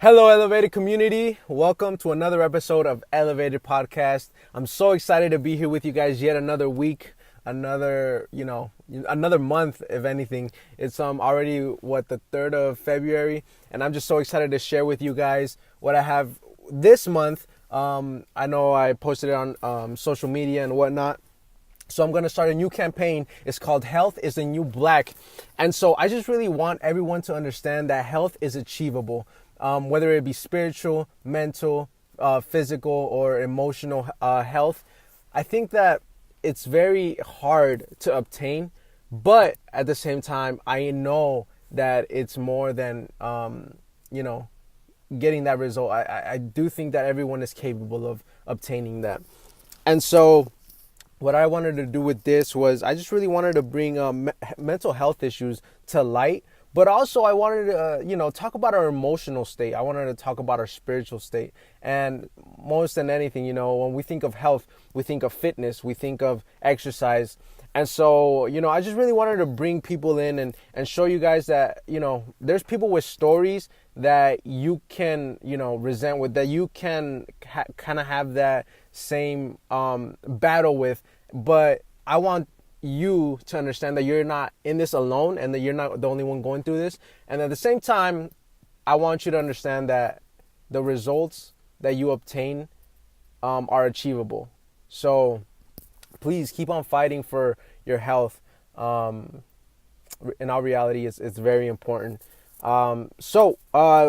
Hello, Elevated community. Welcome to another episode of Elevated Podcast. I'm so excited to be here with you guys yet another week, another month, if anything. It's already the 3rd of February, and I'm just so excited to share with you guys what I have this month. I know I posted it on social media and whatnot. So I'm going to start a new campaign. It's called Health is the New Black. And so I just really want everyone to understand that health is achievable, whether it be spiritual, mental, physical, or emotional health. I think that it's very hard to obtain, but at the same time, I know that it's more than, getting that result. I do think that everyone is capable of obtaining that. And so what I wanted to do with this was I just really wanted to bring mental health issues to light, but also I wanted to, talk about our emotional state. I wanted to talk about our spiritual state. And most than anything, when we think of health, we think of fitness, we think of exercise. And so, I just really wanted to bring people in and show you guys that, there's people with stories that you can, resent with, that you can kind of have that same battle with. But I want you to understand that you're not in this alone and that you're not the only one going through this. And at the same time, I want you to understand that the results that you obtain are achievable. So please keep on fighting for your health. In our reality, it's very important. So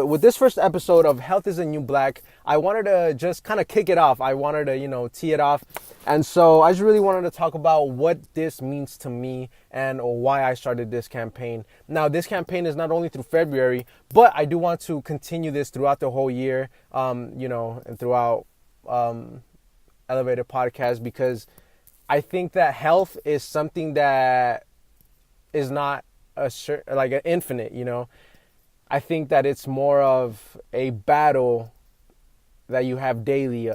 with this first episode of Health is the New Black, I wanted to just kind of kick it off. I wanted to, tee it off. And so I just really wanted to talk about what this means to me and why I started this campaign. Now, this campaign is not only through February, but I do want to continue this throughout the whole year, and throughout Elevated Podcast, because I think that health is something that is not like an infinite, I think that it's more of a battle that you have daily,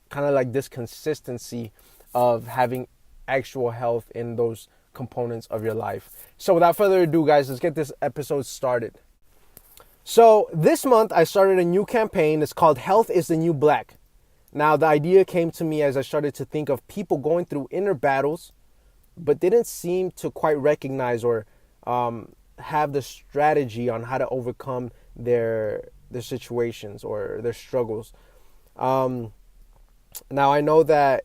kind of like this consistency of having actual health in those components of your life. So without further ado, guys, let's get this episode started. So this month I started a new campaign. It's called Health is the New Black. Now, the idea came to me as I started to think of people going through inner battles, but didn't seem to quite recognize or have the strategy on how to overcome their situations or their struggles. Now, I know that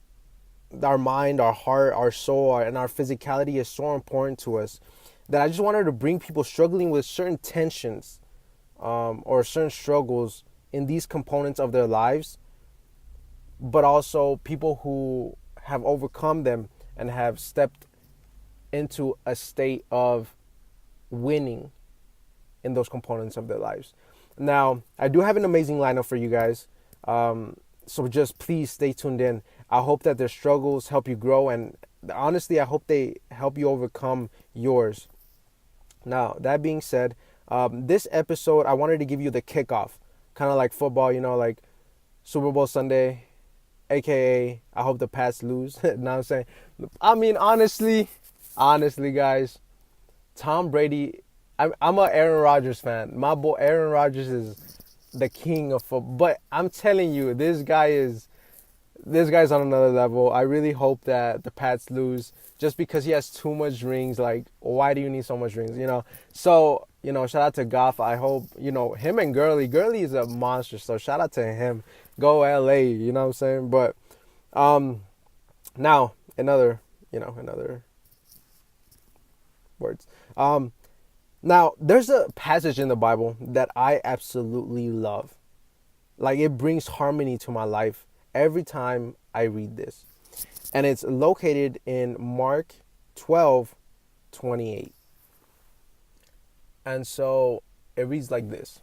our mind, our heart, our soul, and our physicality is so important to us that I just wanted to bring people struggling with certain tensions or certain struggles in these components of their lives, but also people who have overcome them and have stepped into a state of winning in those components of their lives. Now, I do have an amazing lineup for you guys. So just please stay tuned in. I hope that their struggles help you grow, and honestly, I hope they help you overcome yours. Now, that being said, this episode, I wanted to give you the kickoff, kind of like football, like Super Bowl Sunday, aka I hope the Pats lose. Know what I'm saying? I mean, honestly, guys, Tom Brady, I'm a Aaron Rodgers fan. My boy Aaron Rodgers is the king of football. But I'm telling you, this guy's on another level. I really hope that the Pats lose just because he has too much rings. Like, why do you need so much rings? So, shout out to Goff. I hope, him and Gurley. Gurley is a monster. So shout out to him. Go LA, you know what I'm saying? But now another words. Now, there's a passage in the Bible that I absolutely love. Like, it brings harmony to my life every time I read this. And it's located in Mark 12:28. And so it reads like this.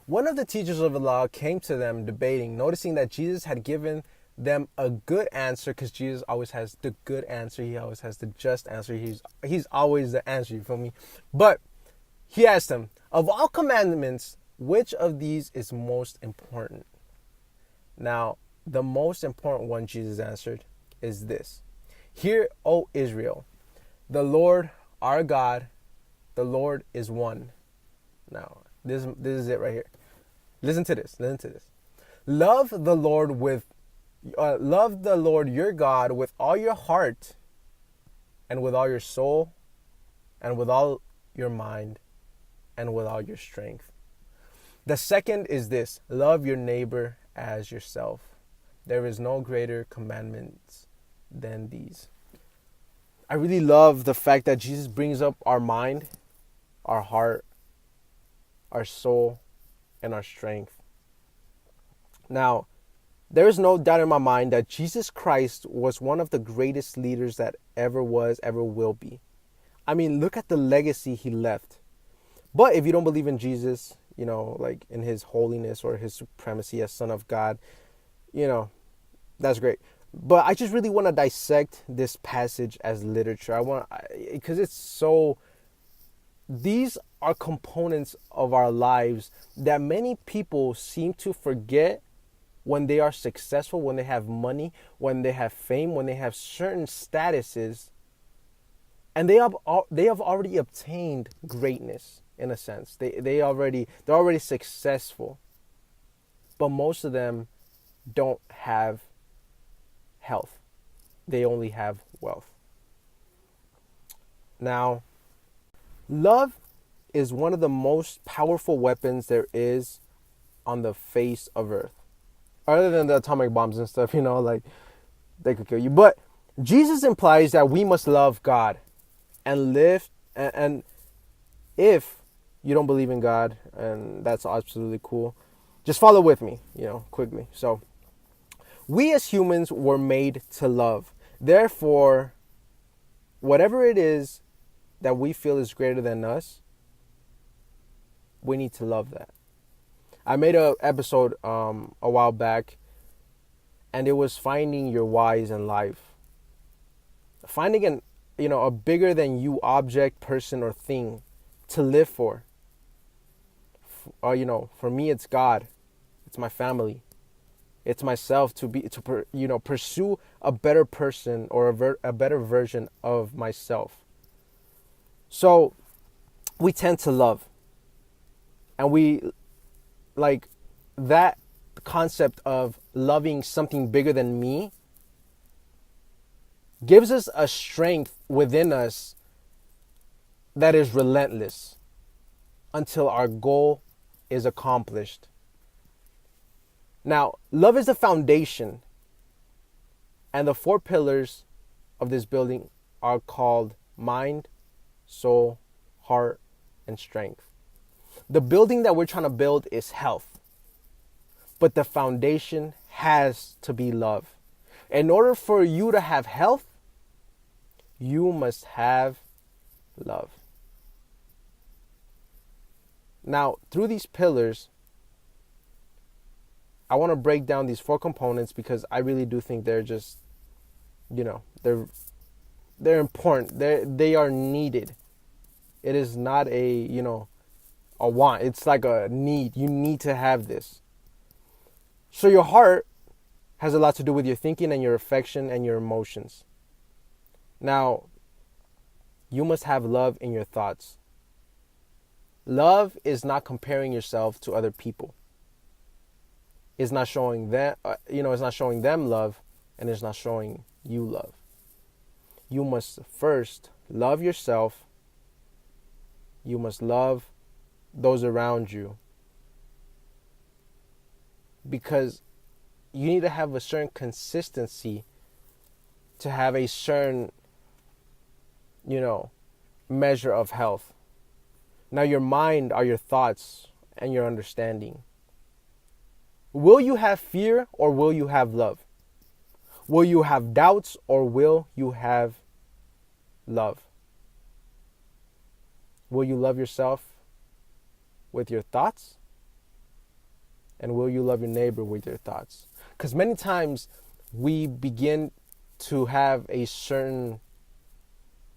One of the teachers of the law came to them debating, noticing that Jesus had given them a good answer, because Jesus always has the good answer. He always has the just answer. He's always the answer, you feel me? But he asked them, of all commandments, which of these is most important? Now, the most important one, Jesus answered, is this. Hear, O Israel, the Lord our God, the Lord is one. Now, this is it right here. Listen to this. Listen to this. Love the Lord love the Lord your God with all your heart and with all your soul and with all your mind and with all your strength. The second is this: love your neighbor as yourself. There is no greater commandments than these. I really love the fact that Jesus brings up our mind, our heart, our soul, and our strength. Now, there is no doubt in my mind that Jesus Christ was one of the greatest leaders that ever was, ever will be. I mean, look at the legacy he left. But if you don't believe in Jesus, like in his holiness or his supremacy as Son of God, that's great. But I just really want to dissect this passage as literature. Because these are components of our lives that many people seem to forget when they are successful, when they have money, when they have fame, when they have certain statuses, and they're already obtained greatness in a sense. They're already successful, but most of them don't have health. They only have wealth. Now, love is one of the most powerful weapons there is on the face of Earth. Other than the atomic bombs and stuff, like they could kill you. But Jesus implies that we must love God and live. And if you don't believe in God, and that's absolutely cool, just follow with me, quickly. So, we as humans were made to love. Therefore, whatever it is that we feel is greater than us, we need to love that. I made an episode a while back, and it was finding your whys in life. Finding a bigger than you object, person, or thing to live for. For me, it's God. It's my family. It's myself to pursue a better person or a better version of myself. So we tend to love, and we like that concept of loving something bigger than me gives us a strength within us that is relentless until our goal is accomplished. Now, love is the foundation, and the 4 pillars of this building are called mind, soul, heart, and strength. The building that we're trying to build is health, but the foundation has to be love. In order for you to have health, you must have love. Now, through these pillars, I want to break down these 4 components because I really do think they're just, they're important. They are needed. It is not a want. It's like a need. You need to have this. So your heart has a lot to do with your thinking and your affection and your emotions. Now, you must have love in your thoughts. Love is not comparing yourself to other people. It's not showing them, it's not showing them love, and it's not showing you love. You must first love yourself. You must love those around you, because you need to have a certain consistency to have a certain, measure of health. Now, your mind are your thoughts and your understanding. Will you have fear or will you have love? Will you have doubts or will you have love? Will you love yourself with your thoughts? And will you love your neighbor with your thoughts? Because many times we begin to have a certain,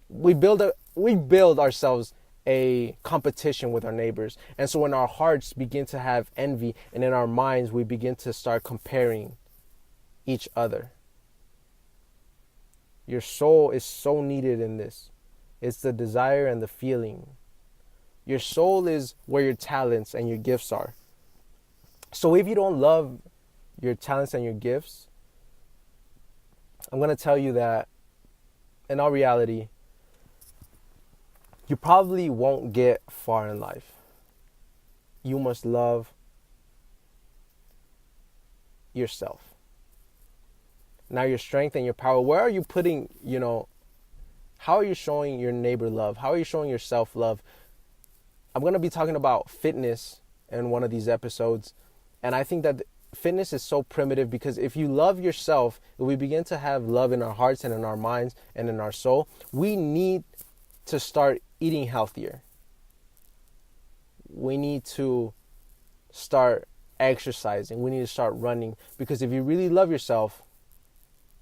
we build ourselves a competition with our neighbors. And so when our hearts begin to have envy, and in our minds we begin to start comparing each other. Your soul is so needed in this. It's the desire and the feeling. Your soul is where your talents and your gifts are. So if you don't love your talents and your gifts, I'm going to tell you that in all reality, you probably won't get far in life. You must love yourself. Now, your strength and your power, where are you putting, how are you showing your neighbor love? How are you showing yourself love? I'm going to be talking about fitness in one of these episodes. And I think that fitness is so primitive, because if you love yourself, if we begin to have love in our hearts and in our minds and in our soul, we need to start eating healthier. We need to start exercising. We need to start running, because if you really love yourself,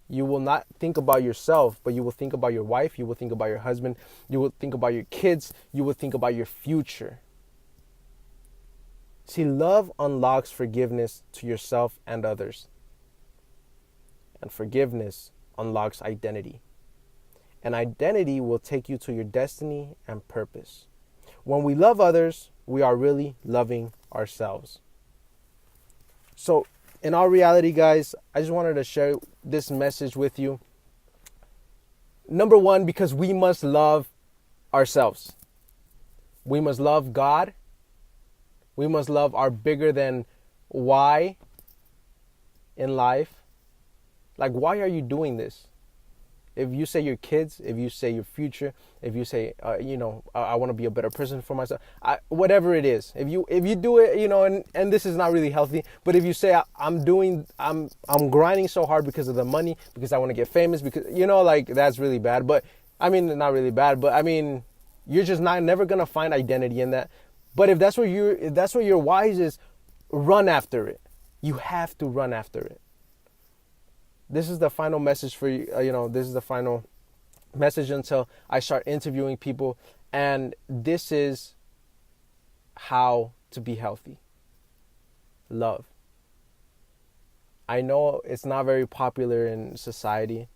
you will not think about yourself, but you will think about your wife, you will think about your husband, you will think about your kids, you will think about your future. See, love unlocks forgiveness to yourself and others. And forgiveness unlocks identity. And identity will take you to your destiny and purpose. When we love others, we are really loving ourselves. So, in all reality, guys, I just wanted to share this message with you. Number one, because we must love ourselves. We must love God. We must love our bigger than why in life. Like, why are you doing this? If you say your kids, if you say your future, if you say, I want to be a better person for myself, whatever it is, if you do it, and this is not really healthy, but if you say I'm grinding so hard because of the money, because I want to get famous, because that's really bad. But I mean, not really bad, but I mean, you're just never gonna find identity in that. But if that's what your wise is, run after it. You have to run after it. This is the final message for you. This is the final message until I start interviewing people. And this is how to be healthy. Love. I know it's not very popular in society,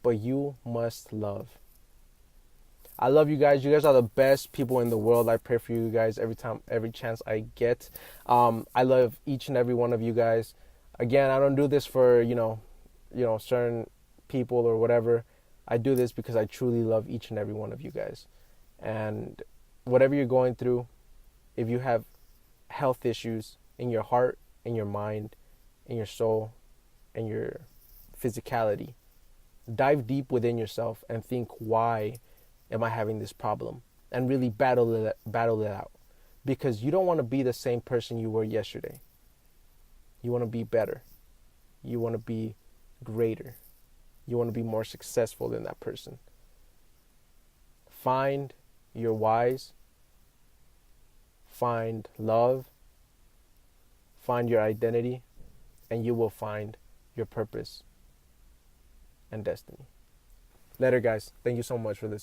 but you must love. I love you guys. You guys are the best people in the world. I pray for you guys every chance I get. I love each and every one of you guys. Again, I don't do this for, certain people or whatever. I do this because I truly love each and every one of you guys. And whatever you're going through, if you have health issues in your heart, in your mind, in your soul, and your physicality, dive deep within yourself and think, why am I having this problem? And really battle it out. Because you don't want to be the same person you were yesterday. You want to be better. You want to be greater. You want to be more successful than that person. Find your whys. Find love. Find your identity. And you will find your purpose and destiny. Later, guys. Thank you so much for listening.